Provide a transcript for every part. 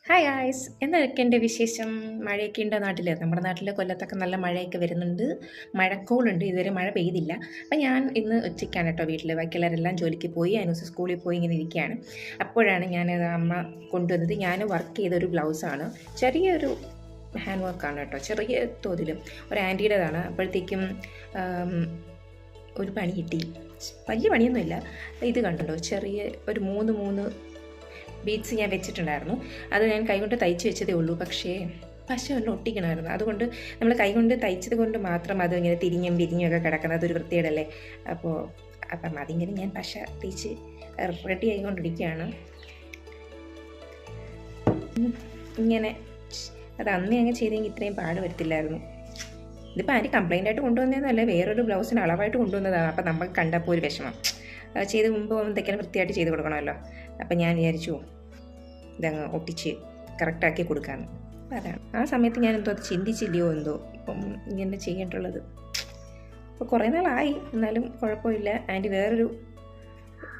Hi guys, എന്തൊക്കെയുണ്ട് വിശേഷം? മഴയൊക്കെ ഉണ്ടോ നാട്ടിൽ? നമ്മുടെ നാട്ടിൽ കൊല്ലത്തൊക്കെ നല്ല മഴയൊക്കെ വരുന്നുണ്ട്. മഴക്കോളുണ്ട്, ഇതുവരെ മഴ പെയ്തില്ല. അപ്പം ഞാൻ ഇന്ന് ഉച്ചയ്ക്കാണ് കേട്ടോ വീട്ടിൽ, ബാക്കിയുള്ളവരെല്ലാം ജോലിക്ക് പോയി, അതിനൂസ് സ്കൂളിൽ പോയി ഇങ്ങനെ ഇരിക്കുകയാണ്. അപ്പോഴാണ് ഞാൻ അമ്മ കൊണ്ടുവന്നത്. ഞാൻ വർക്ക് ചെയ്തൊരു ബ്ലൗസാണ്, ചെറിയൊരു ഹാൻഡ് വർക്കാണ് കേട്ടോ, ചെറിയ തോതിലും ഒരു ആൻറ്റിയുടേതാണ്. അപ്പോഴത്തേക്കും ഒരു പണി കിട്ടി. വലിയ പണിയൊന്നുമില്ല. ഇത് കണ്ടല്ലോ, ചെറിയ ഒരു മൂന്ന് ബീഡ്സ് ഞാൻ വെച്ചിട്ടുണ്ടായിരുന്നു. അത് ഞാൻ കൈകൊണ്ട് തയ്ച്ച് വെച്ചതേ ഉള്ളൂ. പക്ഷേ പശ ഒന്ന് ഒട്ടിക്കണമായിരുന്നു. അതുകൊണ്ട് നമ്മൾ കൈകൊണ്ട് തയ്ച്ചത് കൊണ്ട് മാത്രം അത് ഇങ്ങനെ തിരിഞ്ഞും വിരിഞ്ഞും ഒക്കെ കിടക്കുന്നത് അതൊരു വൃത്തികേടല്ലേ. അപ്പം അതിങ്ങനെ ഞാൻ പശ തേച്ച് റെഡി ആയിക്കൊണ്ടിരിക്കുകയാണ്. ഇങ്ങനെ അത് അന്ന് അങ്ങ് ചെയ്തെങ്കിൽ ഇത്രയും പാട് വരത്തില്ലായിരുന്നു. ഇതിപ്പോൾ ആൻറ്റി കംപ്ലൈൻ്റ് ആയിട്ട് കൊണ്ടുവന്നതെന്നല്ല, വേറൊരു ബ്ലൗസിന് അളവായിട്ട് കൊണ്ടുവന്നതാണ്. അപ്പം നമുക്ക് കണ്ടപ്പോൾ ഒരു വിഷമം. ചെയ്ത് മുമ്പ് എന്തൊക്കെയാണ് വൃത്തിയായിട്ട് ചെയ്ത് കൊടുക്കണമല്ലോ. അപ്പം ഞാൻ വിചാരിച്ചു ഇതങ്ങ് ഒട്ടിച്ച് കറക്റ്റാക്കി കൊടുക്കാമെന്ന്. അപ്പം അതാണ് ആ സമയത്ത് ഞാൻ എന്തോ അത് ചിന്തിച്ചില്ലയോ എന്തോ ഇപ്പം ഇങ്ങനെ ചെയ്യേണ്ടുള്ളത്. അപ്പോൾ കുറേ നാളായി, എന്നാലും കുഴപ്പമില്ല. ആൻറ്റി വേറൊരു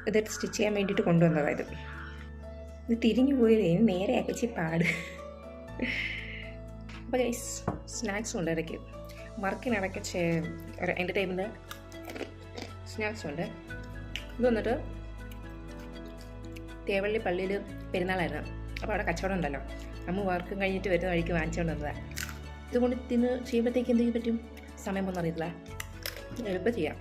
ഇത് സ്റ്റിച്ച് ചെയ്യാൻ വേണ്ടിയിട്ട് കൊണ്ടുവന്നതാണ്. ഇത് തിരിഞ്ഞു പോയില്ലേ, ഇനി നേരെ അകച്ച് പാട്. അപ്പോൾ ഗൈസ്, സ്നാക്സും ഉണ്ട് ഇടയ്ക്ക്, വർക്കിനിടയ്ക്ക് എൻ്റർടൈൻമെൻറ്റ് സ്നാക്സും ഉണ്ട്. ഇത് വന്നിട്ട് തേവള്ളി പള്ളിയിൽ പെരുന്നാളായിരുന്നു. അപ്പോൾ അവിടെ കച്ചവടം ഉണ്ടല്ലോ, അമ്മ വർക്കും കഴിഞ്ഞിട്ട് വരുന്ന വഴിക്ക് വാങ്ങിച്ചുകൊണ്ട് വന്നതാണ്. ഇതുകൊണ്ട് തിന്ന് ചെയ്യുമ്പോഴത്തേക്ക് എന്തെങ്കിലും പറ്റും, സമയം ഒന്നും അറിയില്ല, എളുപ്പം ചെയ്യാം.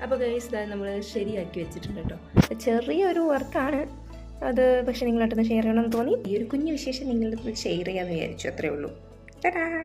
അപ്പോൾ ഗൈസ് ഇതാ നമ്മൾ ശരിയാക്കി വെച്ചിട്ടുണ്ട് കേട്ടോ. ചെറിയൊരു വർക്കാണ് അത്, പക്ഷേ നിങ്ങളായിട്ടൊന്ന് ഷെയർ ചെയ്യണമെന്ന് തോന്നി. ഈ ഒരു കുഞ്ഞു വിശേഷം നിങ്ങളുടെ ഷെയർ ചെയ്യാമെന്ന് വിചാരിച്ചു, അത്രേ ഉള്ളൂ. ടാ.